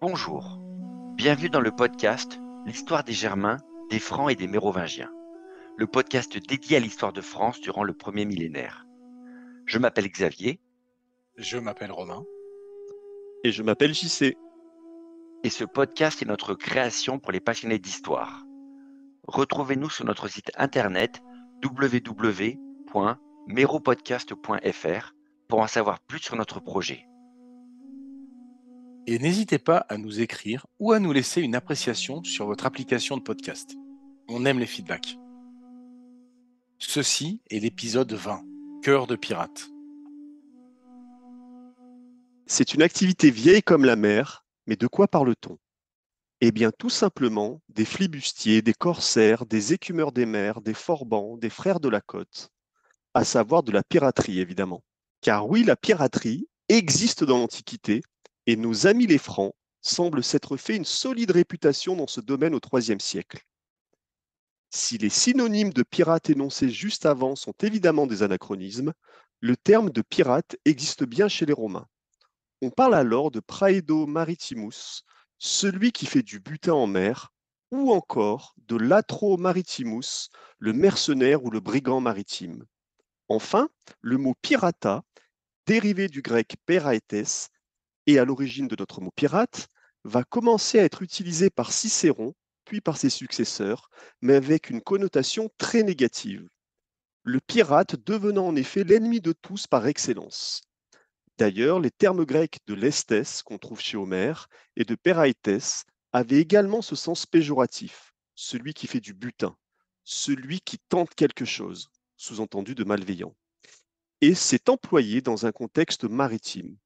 Bonjour, bienvenue dans le podcast L'histoire des Germains, des Francs et des Mérovingiens, le podcast dédié à l'histoire de France durant le premier millénaire. Je m'appelle Xavier Je m'appelle Romain. Et je m'appelle JC. et ce podcast est notre création pour les passionnés d'histoire. Retrouvez-nous sur notre site internet www.meropodcast.fr pour en savoir plus sur notre projet. Et n'hésitez pas à nous écrire ou à nous laisser une appréciation sur votre application de podcast. On aime les feedbacks. Ceci est l'épisode 20, Cœur de pirate. C'est une activité vieille comme la mer, mais de quoi parle-t-on? Eh bien, tout simplement des flibustiers, des corsaires, des écumeurs des mers, des forbans, des frères de la côte, à savoir de la piraterie, évidemment. Car oui, la piraterie existe dans l'Antiquité, et nos amis les Francs semblent s'être fait une solide réputation dans ce domaine au IIIe siècle. Si les synonymes de pirate énoncés juste avant sont évidemment des anachronismes, le terme de pirate existe bien chez les Romains. On parle alors de praedo maritimus, celui qui fait du butin en mer, ou encore de latro maritimus, le mercenaire ou le brigand maritime. Enfin, le mot pirata, dérivé du grec peraetes et à l'origine de notre mot pirate, va commencer à être utilisé par Cicéron, puis par ses successeurs, mais avec une connotation très négative. Le pirate devenant en effet l'ennemi de tous par excellence. D'ailleurs, les termes grecs de lestes qu'on trouve chez Homère et de peraetes avaient également ce sens péjoratif, celui qui fait du butin, celui qui tente quelque chose, sous-entendu de malveillant. Et c'est employé dans un contexte maritime.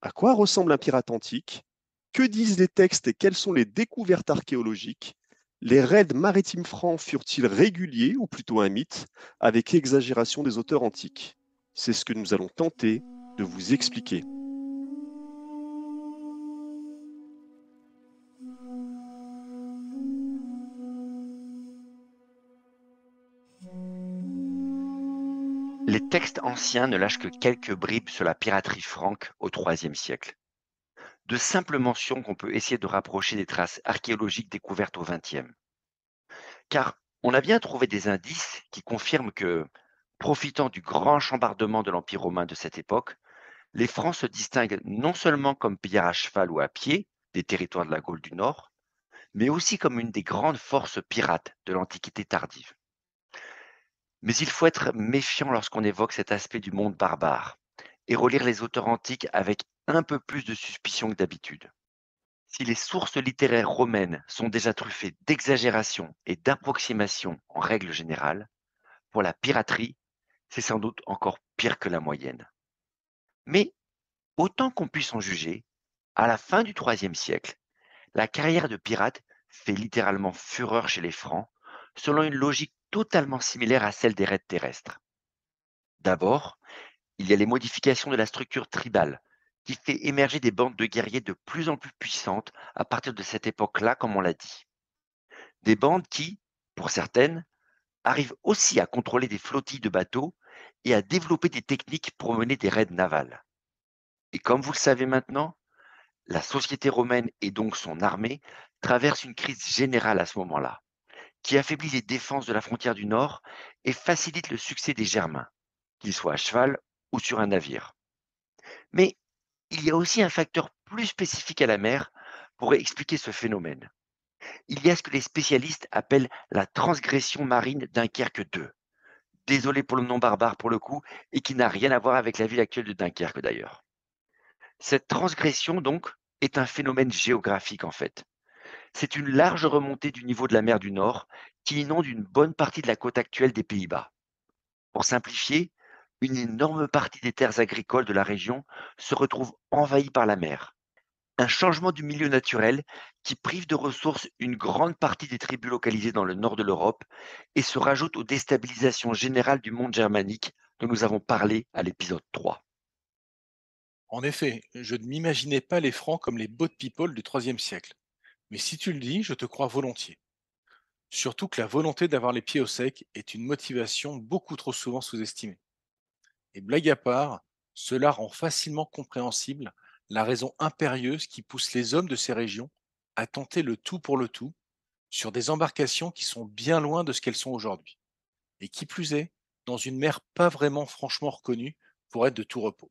À quoi ressemble un pirate antique? Que disent les textes et quelles sont les découvertes archéologiques? Les raids maritimes francs furent-ils réguliers ou plutôt un mythe, avec exagération des auteurs antiques? C'est ce que nous allons tenter de vous expliquer. Les textes anciens ne lâchent que quelques bribes sur la piraterie franque au IIIe siècle. De simples mentions qu'on peut essayer de rapprocher des traces archéologiques découvertes au XXe. Car on a bien trouvé des indices qui confirment que, profitant du grand chambardement de l'Empire romain de cette époque, les Francs se distinguent non seulement comme pillards à cheval ou à pied des territoires de la Gaule du Nord, mais aussi comme une des grandes forces pirates de l'Antiquité tardive. Mais il faut être méfiant lorsqu'on évoque cet aspect du monde barbare et relire les auteurs antiques avec un peu plus de suspicion que d'habitude. Si les sources littéraires romaines sont déjà truffées d'exagération et d'approximations en règle générale, pour la piraterie, c'est sans doute encore pire que la moyenne. Mais autant qu'on puisse en juger, à la fin du IIIe siècle, la carrière de pirate fait littéralement fureur chez les Francs, selon une logique totalement similaire à celle des raids terrestres. D'abord, il y a les modifications de la structure tribale, qui fait émerger des bandes de guerriers de plus en plus puissantes à partir de cette époque-là, comme on l'a dit. Des bandes qui, pour certaines, arrivent aussi à contrôler des flottilles de bateaux et à développer des techniques pour mener des raids navals. Et comme vous le savez maintenant, la société romaine et donc son armée traversent une crise générale à ce moment-là, qui affaiblit les défenses de la frontière du Nord et facilite le succès des Germains, qu'ils soient à cheval ou sur un navire. Mais il y a aussi un facteur plus spécifique à la mer pour expliquer ce phénomène. Il y a ce que les spécialistes appellent la transgression marine Dunkerque II. Désolé pour le nom barbare pour le coup, et qui n'a rien à voir avec la ville actuelle de Dunkerque d'ailleurs. Cette transgression, donc, est un phénomène géographique en fait. C'est une large remontée du niveau de la mer du Nord qui inonde une bonne partie de la côte actuelle des Pays-Bas. Pour simplifier, une énorme partie des terres agricoles de la région se retrouve envahie par la mer. Un changement du milieu naturel qui prive de ressources une grande partie des tribus localisées dans le nord de l'Europe et se rajoute aux déstabilisations générales du monde germanique dont nous avons parlé à l'épisode 3. En effet, je ne m'imaginais pas les Francs comme les boat people du IIIe siècle. Mais si tu le dis, je te crois volontiers. Surtout que la volonté d'avoir les pieds au sec est une motivation beaucoup trop souvent sous-estimée. Et blague à part, cela rend facilement compréhensible la raison impérieuse qui pousse les hommes de ces régions à tenter le tout pour le tout sur des embarcations qui sont bien loin de ce qu'elles sont aujourd'hui. Et qui plus est, dans une mer pas vraiment franchement reconnue pour être de tout repos.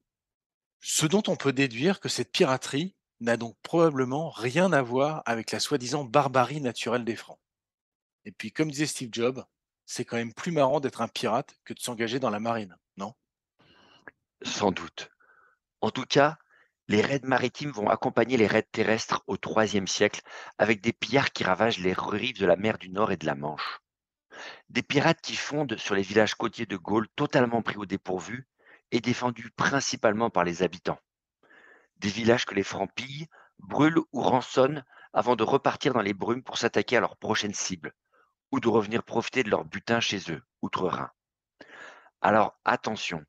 Ce dont on peut déduire que cette piraterie n'a donc probablement rien à voir avec la soi-disant barbarie naturelle des Francs. Et puis, comme disait Steve Jobs, c'est quand même plus marrant d'être un pirate que de s'engager dans la marine, non? Sans doute. En tout cas, les raids maritimes vont accompagner les raids terrestres au IIIe siècle avec des pillards qui ravagent les rives de la mer du Nord et de la Manche. Des pirates qui fondent sur les villages côtiers de Gaule totalement pris au dépourvu et défendus principalement par les habitants. Des villages que les Francs pillent, brûlent ou rançonnent avant de repartir dans les brumes pour s'attaquer à leur prochaine cible ou de revenir profiter de leur butin chez eux, outre-Rhin. Alors attention,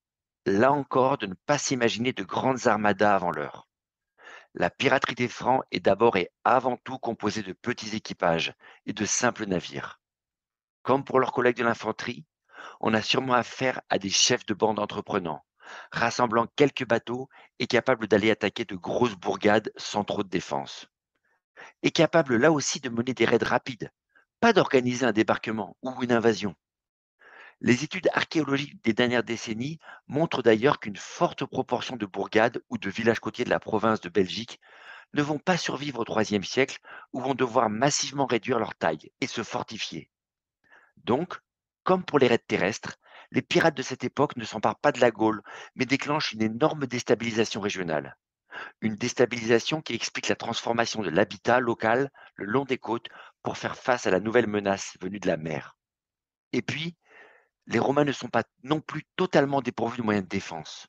là encore, de ne pas s'imaginer de grandes armadas avant l'heure. La piraterie des Francs est d'abord et avant tout composée de petits équipages et de simples navires. Comme pour leurs collègues de l'infanterie, on a sûrement affaire à des chefs de bande entreprenants, rassemblant quelques bateaux et capables d'aller attaquer de grosses bourgades sans trop de défense. Et capables là aussi de mener des raids rapides, pas d'organiser un débarquement ou une invasion. Les études archéologiques des dernières décennies montrent d'ailleurs qu'une forte proportion de bourgades ou de villages côtiers de la province de Belgique ne vont pas survivre au IIIe siècle ou vont devoir massivement réduire leur taille et se fortifier. Donc, comme pour les raids terrestres, les pirates de cette époque ne s'emparent pas de la Gaule, mais déclenchent une énorme déstabilisation régionale. Une déstabilisation qui explique la transformation de l'habitat local le long des côtes pour faire face à la nouvelle menace venue de la mer. Et puis, les Romains ne sont pas non plus totalement dépourvus de moyens de défense.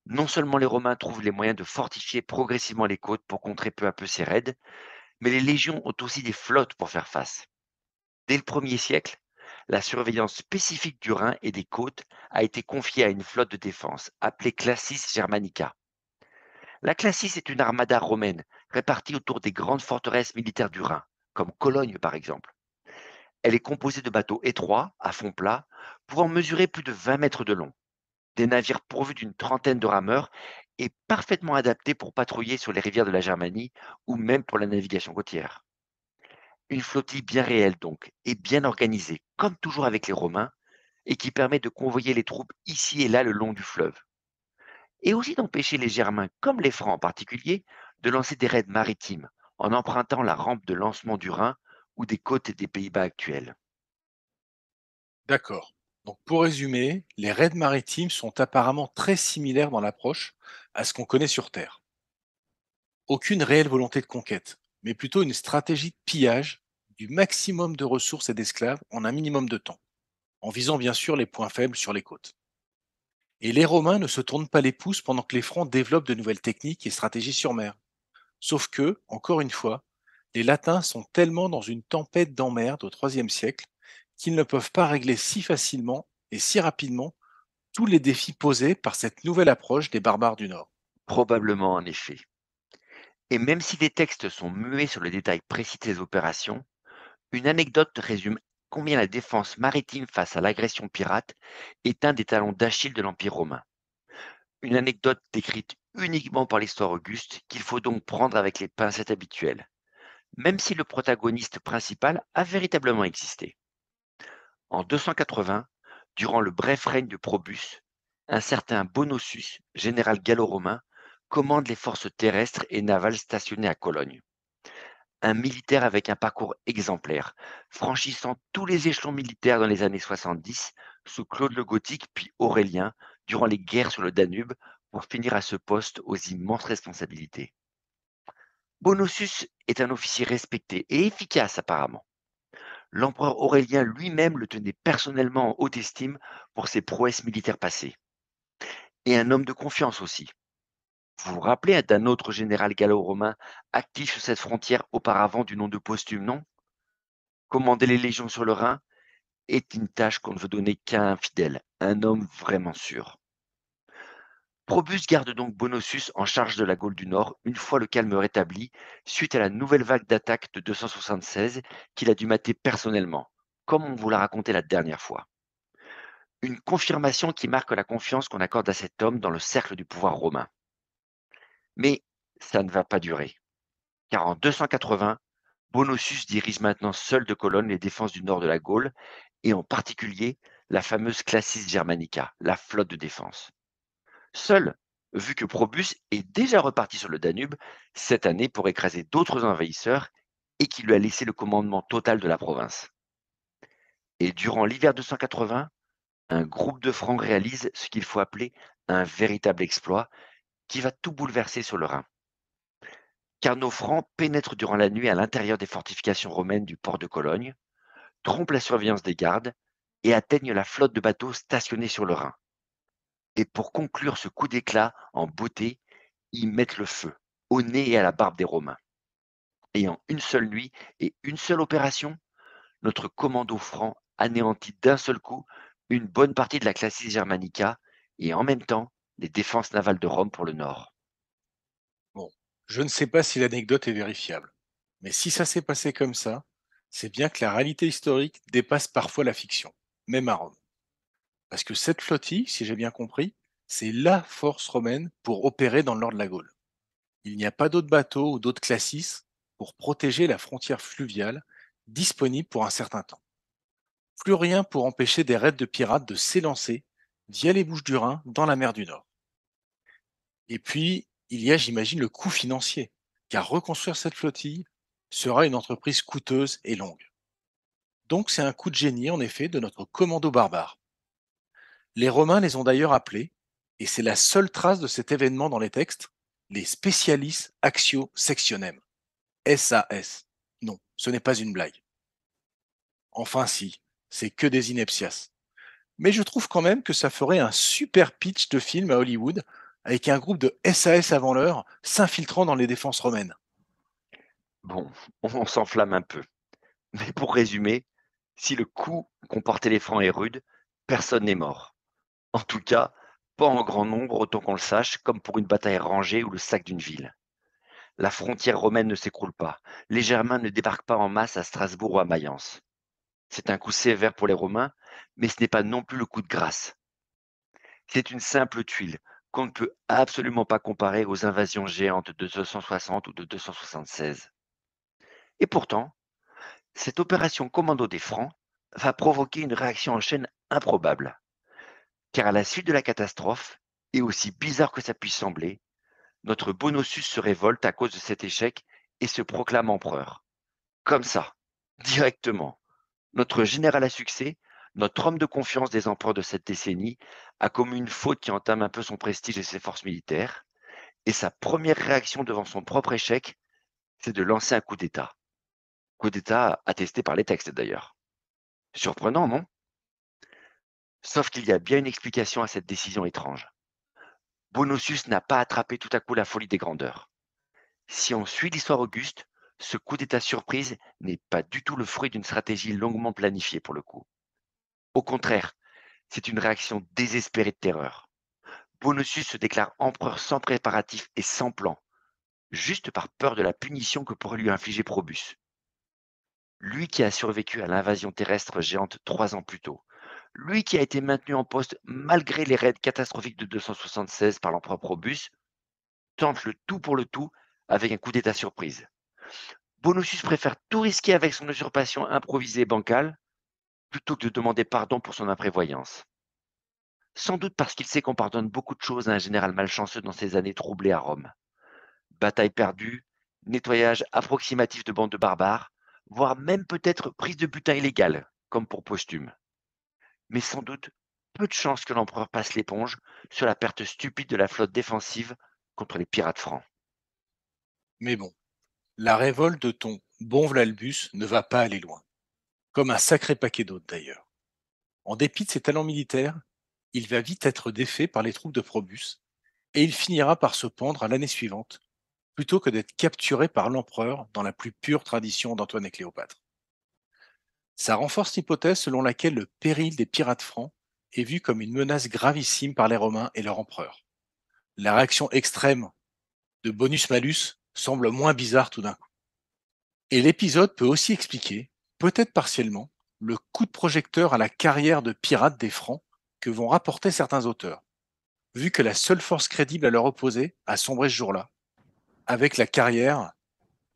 Non seulement les Romains trouvent les moyens de fortifier progressivement les côtes pour contrer peu à peu ces raids, mais les légions ont aussi des flottes pour faire face. Dès le 1er siècle, la surveillance spécifique du Rhin et des côtes a été confiée à une flotte de défense, appelée Classis Germanica. La Classis est une armada romaine répartie autour des grandes forteresses militaires du Rhin, comme Cologne par exemple. Elle est composée de bateaux étroits, à fond plat, pouvant mesurer plus de 20 mètres de long, des navires pourvus d'une trentaine de rameurs et parfaitement adaptés pour patrouiller sur les rivières de la Germanie ou même pour la navigation côtière. Une flottille bien réelle donc, et bien organisée, comme toujours avec les Romains, et qui permet de convoyer les troupes ici et là le long du fleuve. Et aussi d'empêcher les Germains, comme les Francs en particulier, de lancer des raids maritimes en empruntant la rampe de lancement du Rhin ou des côtes des Pays-Bas actuels. D'accord. Donc pour résumer, les raids maritimes sont apparemment très similaires dans l'approche à ce qu'on connaît sur Terre. Aucune réelle volonté de conquête, mais plutôt une stratégie de pillage du maximum de ressources et d'esclaves en un minimum de temps, en visant bien sûr les points faibles sur les côtes. Et les Romains ne se tournent pas les pouces pendant que les Francs développent de nouvelles techniques et stratégies sur mer. Sauf que, encore une fois, les Latins sont tellement dans une tempête d'emmerde au IIIe siècle qu'ils ne peuvent pas régler si facilement et si rapidement tous les défis posés par cette nouvelle approche des barbares du Nord. Probablement en effet. Et même si les textes sont muets sur le détail précis des opérations, une anecdote résume combien la défense maritime face à l'agression pirate est un des talons d'Achille de l'Empire romain. Une anecdote décrite uniquement par l'histoire Auguste qu'il faut donc prendre avec les pincettes habituelles, même si le protagoniste principal a véritablement existé. En 280, durant le bref règne de Probus, un certain Bonosus, général gallo-romain, commande les forces terrestres et navales stationnées à Cologne. Un militaire avec un parcours exemplaire, franchissant tous les échelons militaires dans les années 70, sous Claude le Gothique puis Aurélien, durant les guerres sur le Danube, pour finir à ce poste aux immenses responsabilités. Bonosus est un officier respecté et efficace apparemment. L'empereur Aurélien lui-même le tenait personnellement en haute estime pour ses prouesses militaires passées. Et un homme de confiance aussi. Vous vous rappelez d'un autre général gallo-romain actif sur cette frontière auparavant du nom de Posthume, non? Commander les légions sur le Rhin est une tâche qu'on ne veut donner qu'à un fidèle, un homme vraiment sûr. Probus garde donc Bonosus en charge de la Gaule du Nord une fois le calme rétabli, suite à la nouvelle vague d'attaque de 276 qu'il a dû mater personnellement, comme on vous l'a raconté la dernière fois. Une confirmation qui marque la confiance qu'on accorde à cet homme dans le cercle du pouvoir romain. Mais ça ne va pas durer, car en 280, Bonosus dirige maintenant seul de colonne les défenses du nord de la Gaule, et en particulier la fameuse Classis Germanica, la flotte de défense. Seul, vu que Probus est déjà reparti sur le Danube cette année pour écraser d'autres envahisseurs et qui lui a laissé le commandement total de la province. Et durant l'hiver 280, un groupe de Francs réalise ce qu'il faut appeler un véritable exploit qui va tout bouleverser sur le Rhin. Car nos Francs pénètrent durant la nuit à l'intérieur des fortifications romaines du port de Cologne, trompent la surveillance des gardes et atteignent la flotte de bateaux stationnés sur le Rhin. Et pour conclure ce coup d'éclat en beauté, ils mettent le feu au nez et à la barbe des Romains. Et en une seule nuit et une seule opération, notre commando franc anéantit d'un seul coup une bonne partie de la Classis Germanica et en même temps les défenses navales de Rome pour le nord. Bon, je ne sais pas si l'anecdote est vérifiable, mais si ça s'est passé comme ça, c'est bien que la réalité historique dépasse parfois la fiction, même à Rome. Parce que cette flottille, si j'ai bien compris, c'est la force romaine pour opérer dans le nord de la Gaule. Il n'y a pas d'autres bateaux ou d'autres classis pour protéger la frontière fluviale disponible pour un certain temps. Plus rien pour empêcher des raids de pirates de s'élancer via les Bouches du Rhin dans la mer du Nord. Et puis, il y a, j'imagine, le coût financier, car reconstruire cette flottille sera une entreprise coûteuse et longue. Donc c'est un coup de génie, en effet, de notre commando barbare. Les Romains les ont d'ailleurs appelés, et c'est la seule trace de cet événement dans les textes, les Specialis Actio Sectionem. SAS. Non, ce n'est pas une blague. Enfin si, c'est que des ineptias. Mais je trouve quand même que ça ferait un super pitch de film à Hollywood, avec un groupe de SAS avant l'heure s'infiltrant dans les défenses romaines. Bon, on s'enflamme un peu. Mais pour résumer, si le coup qu'ont porté les Francs est rude, personne n'est mort. En tout cas, pas en grand nombre autant qu'on le sache, comme pour une bataille rangée ou le sac d'une ville. La frontière romaine ne s'écroule pas. Les Germains ne débarquent pas en masse à Strasbourg ou à Mayence. C'est un coup sévère pour les Romains, mais ce n'est pas non plus le coup de grâce. C'est une simple tuile qu'on ne peut absolument pas comparer aux invasions géantes de 260 ou de 276. Et pourtant, cette opération commando des Francs va provoquer une réaction en chaîne improbable. Car à la suite de la catastrophe, et aussi bizarre que ça puisse sembler, notre Bonosus se révolte à cause de cet échec et se proclame empereur. Comme ça, directement. Notre général à succès, notre homme de confiance des empereurs de cette décennie, a commis une faute qui entame un peu son prestige et ses forces militaires, et sa première réaction devant son propre échec, c'est de lancer un coup d'État. Coup d'État attesté par les textes d'ailleurs. Surprenant, non? Sauf qu'il y a bien une explication à cette décision étrange. Bonosus n'a pas attrapé tout à coup la folie des grandeurs. Si on suit l'histoire auguste, ce coup d'État surprise n'est pas du tout le fruit d'une stratégie longuement planifiée pour le coup. Au contraire, c'est une réaction désespérée de terreur. Bonosus se déclare empereur sans préparatif et sans plan, juste par peur de la punition que pourrait lui infliger Probus. Lui qui a survécu à l'invasion terrestre géante 3 ans plus tôt. Lui qui a été maintenu en poste malgré les raids catastrophiques de 276 par l'empereur Probus, tente le tout pour le tout avec un coup d'état surprise. Bonosus préfère tout risquer avec son usurpation improvisée et bancale, plutôt que de demander pardon pour son imprévoyance. Sans doute parce qu'il sait qu'on pardonne beaucoup de choses à un général malchanceux dans ses années troublées à Rome. Bataille perdue, nettoyage approximatif de bandes de barbares, voire même peut-être prise de butin illégale, comme pour Posthume. Mais sans doute peu de chances que l'empereur passe l'éponge sur la perte stupide de la flotte défensive contre les pirates francs. Mais bon, la révolte de ton bon Vlalbus ne va pas aller loin, comme un sacré paquet d'autres d'ailleurs. En dépit de ses talents militaires, il va vite être défait par les troupes de Probus, et il finira par se pendre à l'année suivante, plutôt que d'être capturé par l'empereur dans la plus pure tradition d'Antoine et Cléopâtre. Ça renforce l'hypothèse selon laquelle le péril des pirates francs est vu comme une menace gravissime par les Romains et leur empereur. La réaction extrême de bonus-malus semble moins bizarre tout d'un coup. Et l'épisode peut aussi expliquer, peut-être partiellement, le coup de projecteur à la carrière de pirate des Francs que vont rapporter certains auteurs, vu que la seule force crédible à leur opposer a sombré ce jour-là, avec la carrière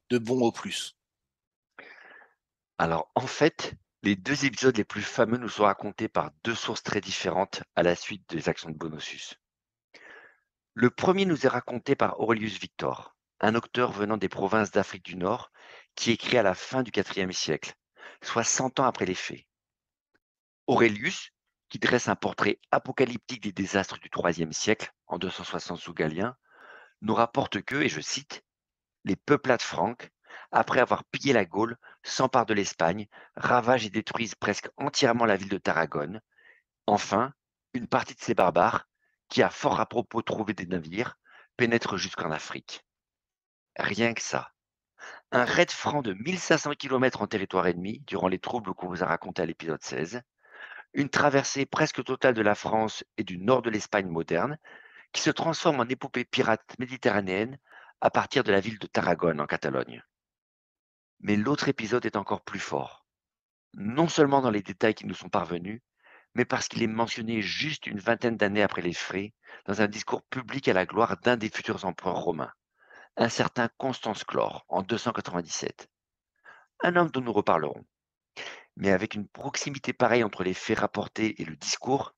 de Bon au plus. Alors, en fait, les 2 épisodes les plus fameux nous sont racontés par 2 sources très différentes à la suite des actions de Bonosus. Le premier nous est raconté par Aurelius Victor, un auteur venant des provinces d'Afrique du Nord qui écrit à la fin du IVe siècle, soit 100 ans après les faits. Aurelius, qui dresse un portrait apocalyptique des désastres du IIIe siècle, en 260 sous Galien, nous rapporte que, et je cite, les peuplades franques, après avoir pillé la Gaule, s'emparent de l'Espagne, ravagent et détruisent presque entièrement la ville de Tarragone. Enfin, une partie de ces barbares, qui a fort à propos trouvé des navires, pénètre jusqu'en Afrique. Rien que ça. Un raid franc de 1500 km en territoire ennemi, durant les troubles qu'on vous a racontés à l'épisode 16. Une traversée presque totale de la France et du nord de l'Espagne moderne, qui se transforme en épopée pirate méditerranéenne à partir de la ville de Tarragone en Catalogne. Mais l'autre épisode est encore plus fort, non seulement dans les détails qui nous sont parvenus, mais parce qu'il est mentionné juste une vingtaine d'années après les faits, dans un discours public à la gloire d'un des futurs empereurs romains, un certain Constance Chlore, en 297. Un homme dont nous reparlerons. Mais avec une proximité pareille entre les faits rapportés et le discours,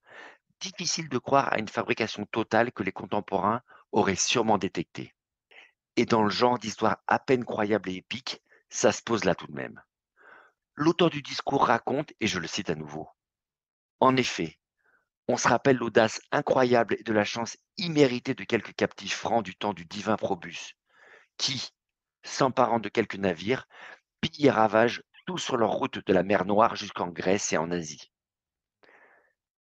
difficile de croire à une fabrication totale que les contemporains auraient sûrement détectée. Et dans le genre d'histoire à peine croyable et épique, ça se pose là tout de même. L'auteur du discours raconte, et je le cite à nouveau, en effet, on se rappelle l'audace incroyable et de la chance imméritée de quelques captifs francs du temps du divin Probus, qui, s'emparant de quelques navires, pillent et ravagent tout sur leur route de la mer Noire jusqu'en Grèce et en Asie.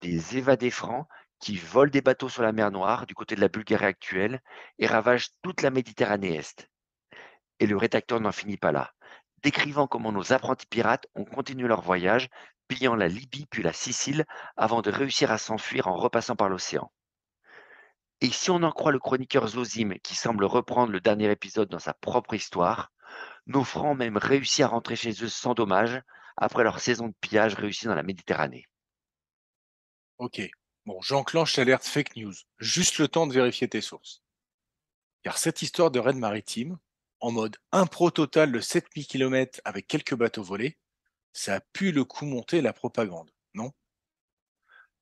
Des évadés francs qui volent des bateaux sur la mer Noire du côté de la Bulgarie actuelle et ravagent toute la Méditerranée Est. Et le rédacteur n'en finit pas là, décrivant comment nos apprentis pirates ont continué leur voyage, pillant la Libye puis la Sicile avant de réussir à s'enfuir en repassant par l'océan. Et si on en croit le chroniqueur Zosime, qui semble reprendre le dernier épisode dans sa propre histoire, nos Francs ont même réussi à rentrer chez eux sans dommage après leur saison de pillage réussie dans la Méditerranée. Ok, bon, j'enclenche l'alerte fake news, juste le temps de vérifier tes sources. Car cette histoire de raid maritime, en mode impro total de 7000 km avec quelques bateaux volés, ça a pu le coup monter la propagande, non?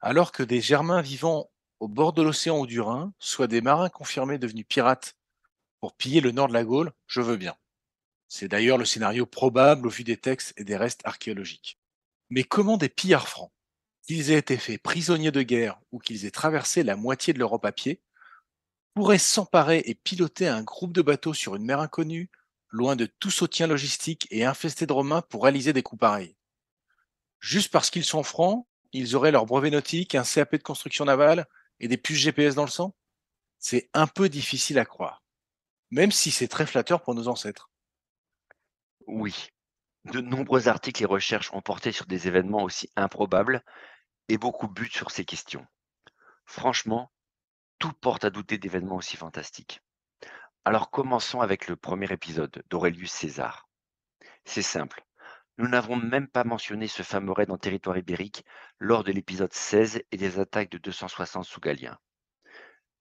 Alors que des Germains vivant au bord de l'océan ou du Rhin, soit des marins confirmés devenus pirates pour piller le nord de la Gaule, je veux bien. C'est d'ailleurs le scénario probable au vu des textes et des restes archéologiques. Mais comment des pillards francs, qu'ils aient été faits prisonniers de guerre ou qu'ils aient traversé la moitié de l'Europe à pied, pourraient s'emparer et piloter un groupe de bateaux sur une mer inconnue, loin de tout soutien logistique et infesté de Romains pour réaliser des coups pareils? Juste parce qu'ils sont francs, ils auraient leur brevet nautique, un CAP de construction navale et des puces GPS dans le sang? C'est un peu difficile à croire, même si c'est très flatteur pour nos ancêtres. Oui, de nombreux articles et recherches ont porté sur des événements aussi improbables et beaucoup butent sur ces questions. Franchement, tout porte à douter d'événements aussi fantastiques. Alors commençons avec le premier épisode d'Aurelius César. C'est simple. Nous n'avons même pas mentionné ce fameux raid en territoire ibérique lors de l'épisode 16 et des attaques de 260 sous Galien.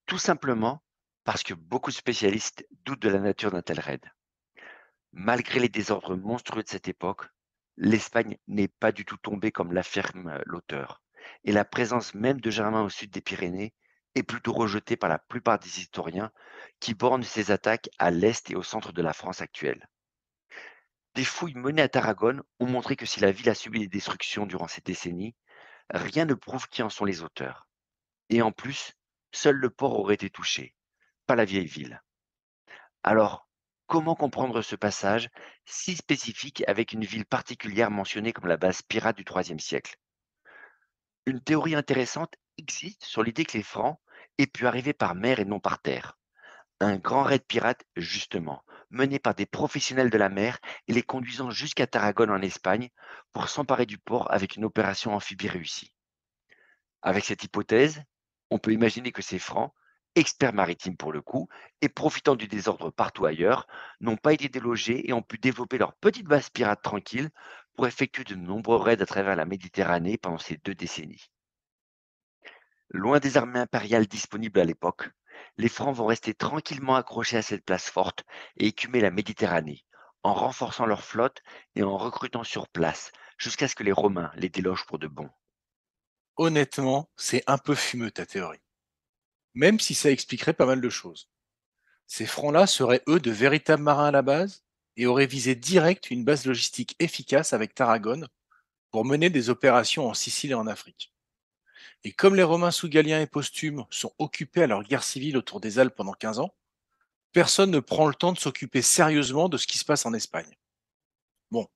Tout simplement parce que beaucoup de spécialistes doutent de la nature d'un tel raid. Malgré les désordres monstrueux de cette époque, l'Espagne n'est pas du tout tombée comme l'affirme l'auteur, et la présence même de Germain au sud des Pyrénées est plutôt rejetée par la plupart des historiens qui bornent ces attaques à l'est et au centre de la France actuelle. Des fouilles menées à Tarragone ont montré que si la ville a subi des destructions durant ces décennies, rien ne prouve qui en sont les auteurs. Et en plus, seul le port aurait été touché, pas la vieille ville. Alors, comment comprendre ce passage si spécifique avec une ville particulière mentionnée comme la base pirate du IIIe siècle? Une théorie intéressante existe sur l'idée que les Francs aient pu arriver par mer et non par terre. Un grand raid pirate, justement, mené par des professionnels de la mer et les conduisant jusqu'à Tarragone en Espagne pour s'emparer du port avec une opération amphibie réussie. Avec cette hypothèse, on peut imaginer que ces Francs, experts maritimes pour le coup, et profitant du désordre partout ailleurs, n'ont pas été délogés et ont pu développer leur petite base pirate tranquille pour effectuer de nombreux raids à travers la Méditerranée pendant ces 2 décennies. Loin des armées impériales disponibles à l'époque, les Francs vont rester tranquillement accrochés à cette place forte et écumer la Méditerranée, en renforçant leur flotte et en recrutant sur place, jusqu'à ce que les Romains les délogent pour de bon. Honnêtement, c'est un peu fumeux ta théorie. Même si ça expliquerait pas mal de choses. Ces francs-là seraient eux de véritables marins à la base et auraient visé direct une base logistique efficace avec Tarragone pour mener des opérations en Sicile et en Afrique. Et comme les Romains sous Galien et Posthume sont occupés à leur guerre civile autour des Alpes pendant 15 ans, personne ne prend le temps de s'occuper sérieusement de ce qui se passe en Espagne. Bon,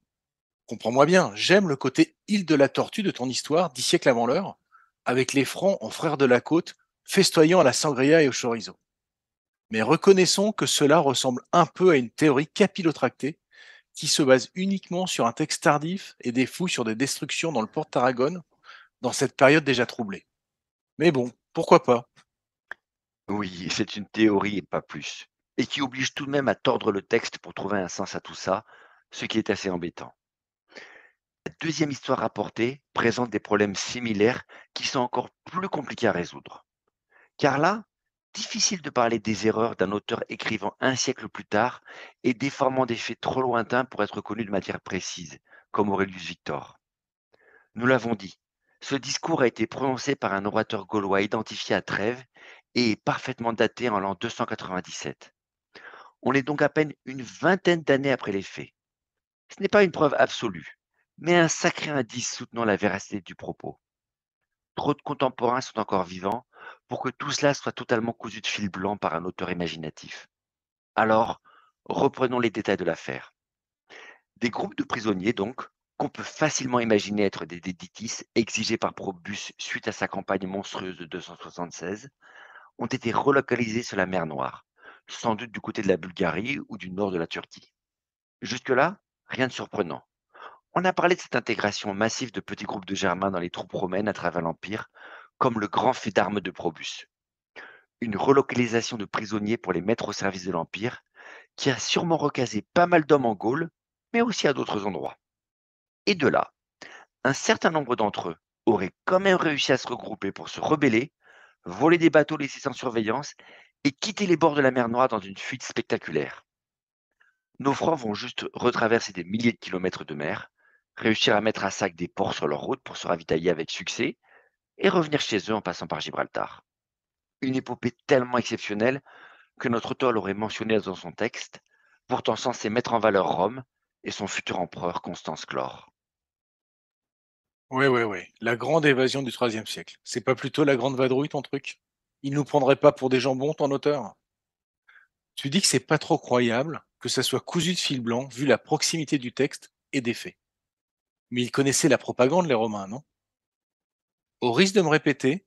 comprends-moi bien, j'aime le côté île de la Tortue de ton histoire 10 siècles avant l'heure, avec les Francs en frères de la côte, festoyant à la sangria et au chorizo. Mais reconnaissons que cela ressemble un peu à une théorie capillotractée qui se base uniquement sur un texte tardif et des fouilles sur des destructions dans le port de Tarragone dans cette période déjà troublée. Mais bon, pourquoi pas? Oui, c'est une théorie et pas plus, et qui oblige tout de même à tordre le texte pour trouver un sens à tout ça, ce qui est assez embêtant. La deuxième histoire rapportée présente des problèmes similaires qui sont encore plus compliqués à résoudre. Car là, difficile de parler des erreurs d'un auteur écrivant un siècle plus tard et déformant des faits trop lointains pour être connus de manière précise, comme Aurelius Victor. Nous l'avons dit, ce discours a été prononcé par un orateur gaulois identifié à Trèves et est parfaitement daté en l'an 297. On est donc à peine une vingtaine d'années après les faits. Ce n'est pas une preuve absolue, mais un sacré indice soutenant la véracité du propos. Trop de contemporains sont encore vivants pour que tout cela soit totalement cousu de fil blanc par un auteur imaginatif. Alors, reprenons les détails de l'affaire. Des groupes de prisonniers, donc, qu'on peut facilement imaginer être des déditis exigés par Probus suite à sa campagne monstrueuse de 276, ont été relocalisés sur la mer Noire, sans doute du côté de la Bulgarie ou du nord de la Turquie. Jusque-là, rien de surprenant. On a parlé de cette intégration massive de petits groupes de Germains dans les troupes romaines à travers l'Empire, comme le grand fait d'armes de Probus. Une relocalisation de prisonniers pour les mettre au service de l'Empire, qui a sûrement recasé pas mal d'hommes en Gaule, mais aussi à d'autres endroits. Et de là, un certain nombre d'entre eux auraient quand même réussi à se regrouper pour se rebeller, voler des bateaux laissés sans surveillance et quitter les bords de la mer Noire dans une fuite spectaculaire. Nos Francs vont juste retraverser des milliers de kilomètres de mer, réussir à mettre à sac des ports sur leur route pour se ravitailler avec succès et revenir chez eux en passant par Gibraltar. Une épopée tellement exceptionnelle que notre auteur l'aurait mentionné dans son texte, pourtant censé mettre en valeur Rome et son futur empereur Constance Chlore. Ouais. La grande évasion du IIIe siècle. C'est pas plutôt la grande vadrouille ton truc? Il nous prendrait pas pour des jambons ton auteur? Tu dis que c'est pas trop croyable que ça soit cousu de fil blanc vu la proximité du texte et des faits. Mais ils connaissaient la propagande les Romains, non? Au risque de me répéter,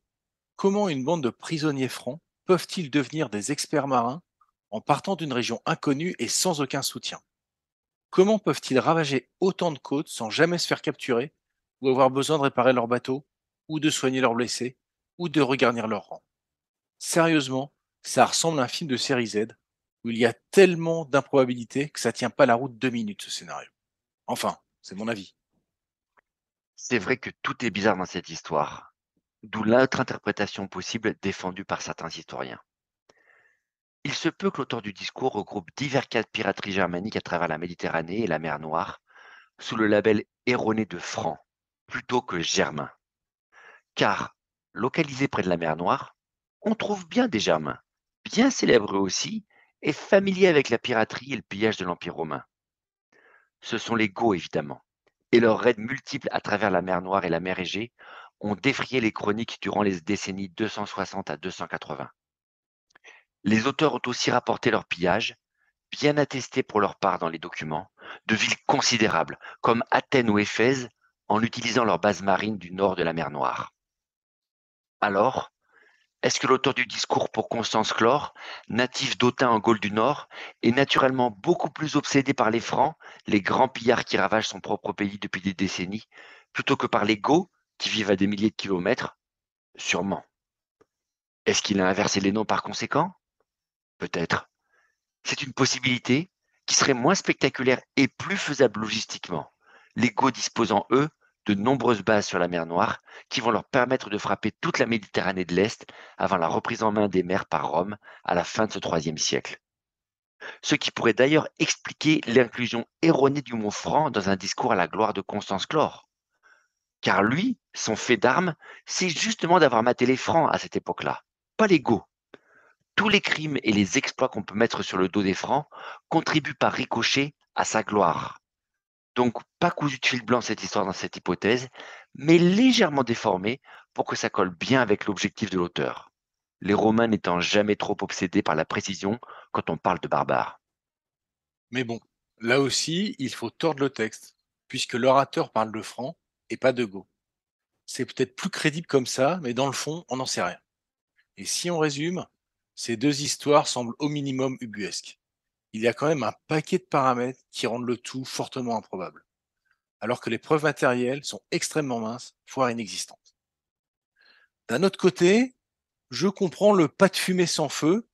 comment une bande de prisonniers francs peuvent-ils devenir des experts marins en partant d'une région inconnue et sans aucun soutien? Comment peuvent-ils ravager autant de côtes sans jamais se faire capturer ou avoir besoin de réparer leur bateau ou de soigner leurs blessés ou de regarnir leur rang? Sérieusement, ça ressemble à un film de série Z où il y a tellement d'improbabilités que ça tient pas la route 2 minutes ce scénario. Enfin, c'est mon avis. C'est vrai que tout est bizarre dans cette histoire, d'où l'autre interprétation possible défendue par certains historiens. Il se peut que l'auteur du discours regroupe divers cas de piraterie germanique à travers la Méditerranée et la mer Noire, sous le label erroné de franc, plutôt que germain. Car, localisés près de la mer Noire, on trouve bien des Germains, bien célèbres eux aussi, et familiers avec la piraterie et le pillage de l'Empire romain. Ce sont les Goths évidemment, et leurs raids multiples à travers la mer Noire et la mer Égée ont défrayé les chroniques durant les décennies 260 à 280. Les auteurs ont aussi rapporté leur pillage, bien attestés pour leur part dans les documents, de villes considérables comme Athènes ou Éphèse, en utilisant leurs bases marines du nord de la mer Noire. Alors, est-ce que l'auteur du discours pour Constance Chlore, natif d'Autun en Gaule du Nord, est naturellement beaucoup plus obsédé par les Francs, les grands pillards qui ravagent son propre pays depuis des décennies, plutôt que par les Goths qui vivent à des milliers de kilomètres? Sûrement. Est-ce qu'il a inversé les noms par conséquent? Peut-être. C'est une possibilité qui serait moins spectaculaire et plus faisable logistiquement. Les Goths disposant, eux, de nombreuses bases sur la mer Noire qui vont leur permettre de frapper toute la Méditerranée de l'Est avant la reprise en main des mers par Rome à la fin de ce IIIe siècle. Ce qui pourrait d'ailleurs expliquer l'inclusion erronée du mot franc dans un discours à la gloire de Constance Chlore. Car lui, son fait d'armes, c'est justement d'avoir maté les Francs à cette époque-là, pas les Goths. Tous les crimes et les exploits qu'on peut mettre sur le dos des Francs contribuent par ricochet à sa gloire. Donc, pas cousu de fil blanc cette histoire dans cette hypothèse, mais légèrement déformée pour que ça colle bien avec l'objectif de l'auteur. Les Romains n'étant jamais trop obsédés par la précision quand on parle de barbares. Mais bon, là aussi, il faut tordre le texte, puisque l'orateur parle de francs et pas de Goths. C'est peut-être plus crédible comme ça, mais dans le fond, on n'en sait rien. Et si on résume, ces deux histoires semblent au minimum ubuesques. Il y a quand même un paquet de paramètres qui rendent le tout fortement improbable, alors que les preuves matérielles sont extrêmement minces, voire inexistantes. D'un autre côté, je comprends le pas de fumée sans feu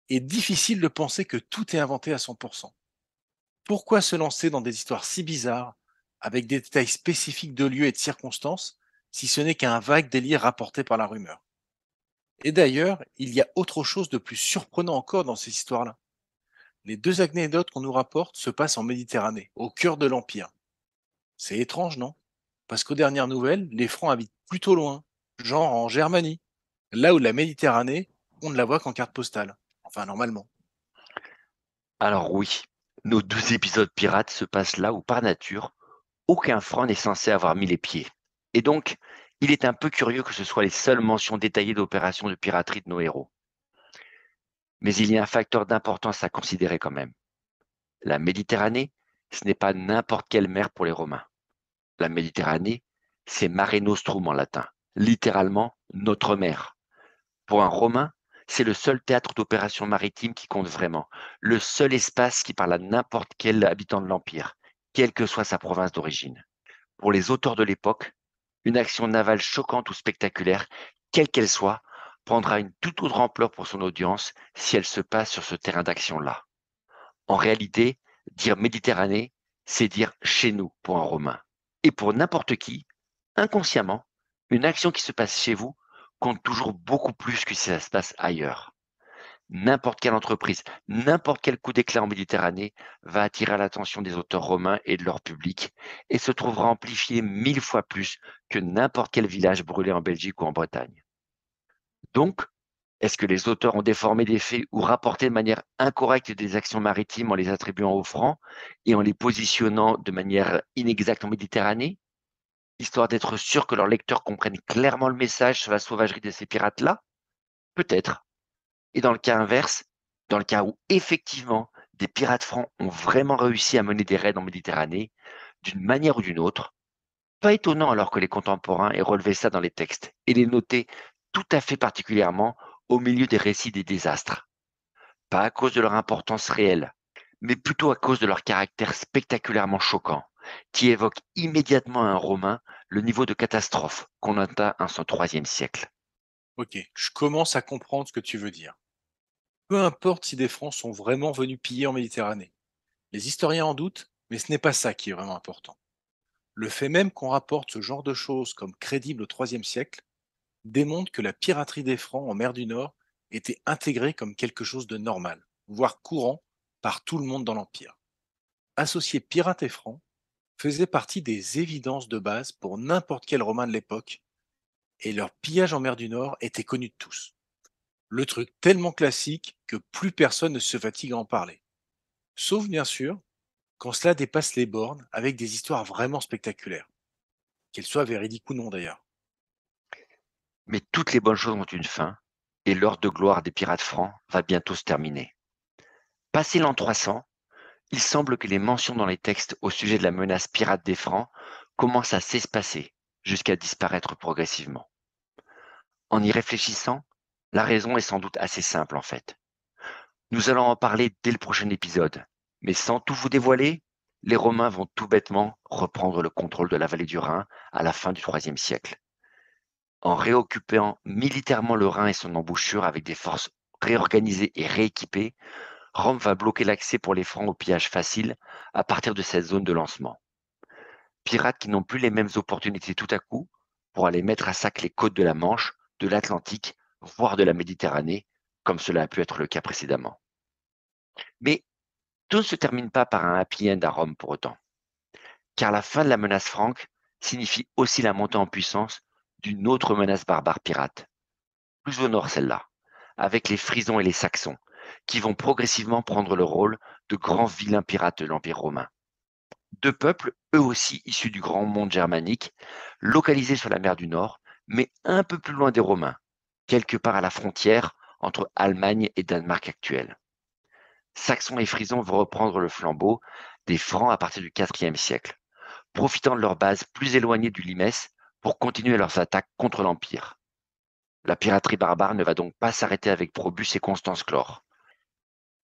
et difficile de penser que tout est inventé à 100%. Pourquoi se lancer dans des histoires si bizarres, avec des détails spécifiques de lieux et de circonstances, si ce n'est qu'un vague délire rapporté par la rumeur? Et d'ailleurs, il y a autre chose de plus surprenant encore dans ces histoires-là. Les deux anecdotes qu'on nous rapporte se passent en Méditerranée, au cœur de l'Empire. C'est étrange, non? Parce qu'aux dernières nouvelles, les Francs habitent plutôt loin, genre en Germanie, là où la Méditerranée, on ne la voit qu'en carte postale. Enfin, normalement. Alors oui, nos 2 épisodes pirates se passent là où par nature, aucun Franc n'est censé avoir mis les pieds. Et donc, il est un peu curieux que ce soit les seules mentions détaillées d'opérations de piraterie de nos héros. Mais il y a un facteur d'importance à considérer quand même. La Méditerranée, ce n'est pas n'importe quelle mer pour les Romains. La Méditerranée, c'est Mare Nostrum en latin, littéralement notre mer. Pour un Romain, c'est le seul théâtre d'opération maritime qui compte vraiment, le seul espace qui parle à n'importe quel habitant de l'Empire, quelle que soit sa province d'origine. Pour les auteurs de l'époque, une action navale choquante ou spectaculaire, quelle qu'elle soit, prendra une toute autre ampleur pour son audience si elle se passe sur ce terrain d'action-là. En réalité, dire Méditerranée, c'est dire chez nous pour un Romain. Et pour n'importe qui, inconsciemment, une action qui se passe chez vous compte toujours beaucoup plus que si ça se passe ailleurs. N'importe quelle entreprise, n'importe quel coup d'éclat en Méditerranée va attirer l'attention des auteurs romains et de leur public et se trouvera amplifié 1000 fois plus que n'importe quel village brûlé en Belgique ou en Bretagne. Donc, est-ce que les auteurs ont déformé des faits ou rapporté de manière incorrecte des actions maritimes en les attribuant aux Francs et en les positionnant de manière inexacte en Méditerranée, histoire d'être sûr que leurs lecteurs comprennent clairement le message sur la sauvagerie de ces pirates-là? Peut-être. Et dans le cas inverse, dans le cas où effectivement des pirates francs ont vraiment réussi à mener des raids en Méditerranée, d'une manière ou d'une autre, pas étonnant alors que les contemporains aient relevé ça dans les textes et les noté tout à fait particulièrement au milieu des récits des désastres. Pas à cause de leur importance réelle, mais plutôt à cause de leur caractère spectaculairement choquant, qui évoque immédiatement à un Romain le niveau de catastrophe qu'on atteint en son IIIe siècle. Ok, je commence à comprendre ce que tu veux dire. Peu importe si des Francs sont vraiment venus piller en Méditerranée. Les historiens en doutent, mais ce n'est pas ça qui est vraiment important. Le fait même qu'on rapporte ce genre de choses comme crédible au IIIe siècle démontre que la piraterie des Francs en mer du Nord était intégrée comme quelque chose de normal, voire courant, par tout le monde dans l'Empire. Associer pirates et francs faisait partie des évidences de base pour n'importe quel Romain de l'époque, et leur pillage en mer du Nord était connu de tous. Le truc tellement classique que plus personne ne se fatigue à en parler. Sauf bien sûr quand cela dépasse les bornes avec des histoires vraiment spectaculaires, qu'elles soient véridiques ou non d'ailleurs. Mais toutes les bonnes choses ont une fin, et l'heure de gloire des pirates francs va bientôt se terminer. Passé l'an 300, il semble que les mentions dans les textes au sujet de la menace pirate des Francs commencent à s'espacer jusqu'à disparaître progressivement. En y réfléchissant, la raison est sans doute assez simple en fait. Nous allons en parler dès le prochain épisode, mais sans tout vous dévoiler, les Romains vont tout bêtement reprendre le contrôle de la vallée du Rhin à la fin du IIIe siècle. En réoccupant militairement le Rhin et son embouchure avec des forces réorganisées et rééquipées, Rome va bloquer l'accès pour les Francs au pillage facile à partir de cette zone de lancement. Pirates qui n'ont plus les mêmes opportunités tout à coup pour aller mettre à sac les côtes de la Manche, de l'Atlantique, voire de la Méditerranée, comme cela a pu être le cas précédemment. Mais tout ne se termine pas par un happy end à Rome pour autant, car la fin de la menace franque signifie aussi la montée en puissance d'une autre menace barbare pirate, plus au nord celle-là, avec les Frisons et les Saxons, qui vont progressivement prendre le rôle de grands vilains pirates de l'Empire romain. Deux peuples, eux aussi issus du grand monde germanique, localisés sur la mer du Nord, mais un peu plus loin des Romains, quelque part à la frontière entre Allemagne et Danemark actuel. Saxons et Frisons vont reprendre le flambeau des Francs à partir du IVe siècle, profitant de leur base plus éloignée du Limès pour continuer leurs attaques contre l'Empire. La piraterie barbare ne va donc pas s'arrêter avec Probus et Constance Chlore.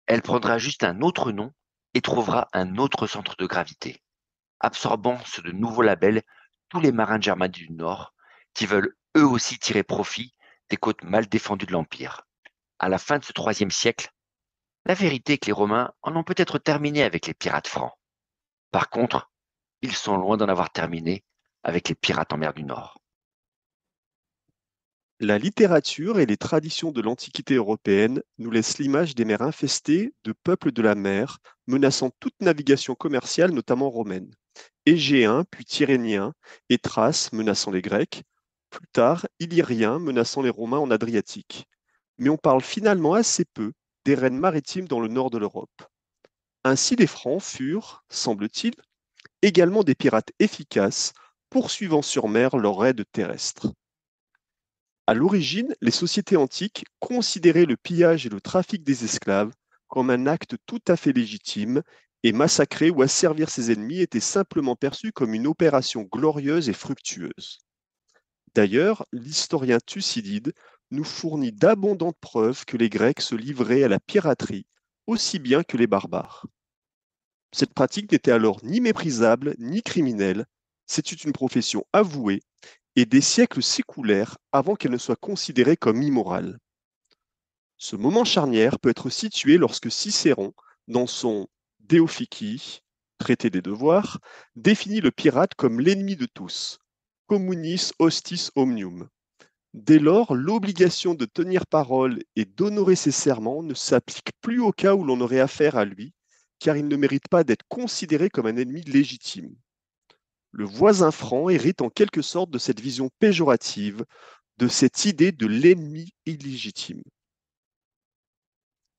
Elle prendra juste un autre nom et trouvera un autre centre de gravité, absorbant sous de nouveaux labels tous les marins germaniques du Nord qui veulent eux aussi tirer profit des côtes mal défendues de l'Empire. À la fin de ce IIIe siècle, la vérité est que les Romains en ont peut-être terminé avec les pirates francs. Par contre, ils sont loin d'en avoir terminé avec les pirates en mer du Nord. La littérature et les traditions de l'Antiquité européenne nous laissent l'image des mers infestées de peuples de la mer, menaçant toute navigation commerciale, notamment romaine. Égéens, puis Tyrrhéniens, et Thraces menaçant les Grecs, plus tard Illyriens menaçant les Romains en Adriatique. Mais on parle finalement assez peu des reines maritimes dans le nord de l'Europe. Ainsi les Francs furent, semble-t-il, également des pirates efficaces, poursuivant sur mer leurs raids terrestres. À l'origine, les sociétés antiques considéraient le pillage et le trafic des esclaves comme un acte tout à fait légitime, et massacrer ou asservir ses ennemis était simplement perçu comme une opération glorieuse et fructueuse. D'ailleurs, l'historien Thucydide nous fournit d'abondantes preuves que les Grecs se livraient à la piraterie aussi bien que les barbares. Cette pratique n'était alors ni méprisable ni criminelle, c'était une profession avouée, et des siècles s'écoulèrent avant qu'elle ne soit considérée comme immorale. Ce moment charnière peut être situé lorsque Cicéron, dans son De Officii, traité des devoirs, définit le pirate comme l'ennemi de tous, communis hostis omnium. Dès lors, l'obligation de tenir parole et d'honorer ses serments ne s'applique plus au cas où l'on aurait affaire à lui, car il ne mérite pas d'être considéré comme un ennemi légitime. Le voisin franc hérite en quelque sorte de cette vision péjorative, de cette idée de l'ennemi illégitime.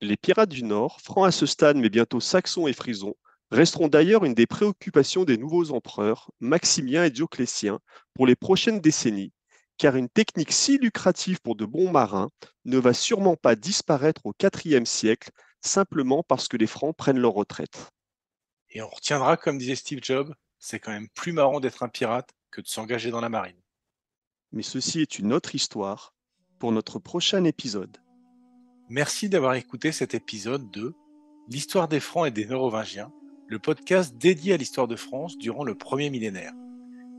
Les pirates du Nord, francs à ce stade mais bientôt saxons et frisons, resteront d'ailleurs une des préoccupations des nouveaux empereurs, Maximien et Dioclétien, pour les prochaines décennies, car une technique si lucrative pour de bons marins ne va sûrement pas disparaître au IVe siècle, simplement parce que les Francs prennent leur retraite. Et on retiendra, comme disait Steve Jobs, c'est quand même plus marrant d'être un pirate que de s'engager dans la marine. Mais ceci est une autre histoire pour notre prochain épisode. Merci d'avoir écouté cet épisode de L'histoire des Francs et des Mérovingiens, le podcast dédié à l'histoire de France durant le premier millénaire.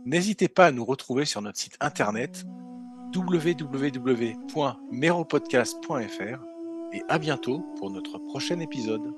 N'hésitez pas à nous retrouver sur notre site internet www.meropodcast.fr et à bientôt pour notre prochain épisode.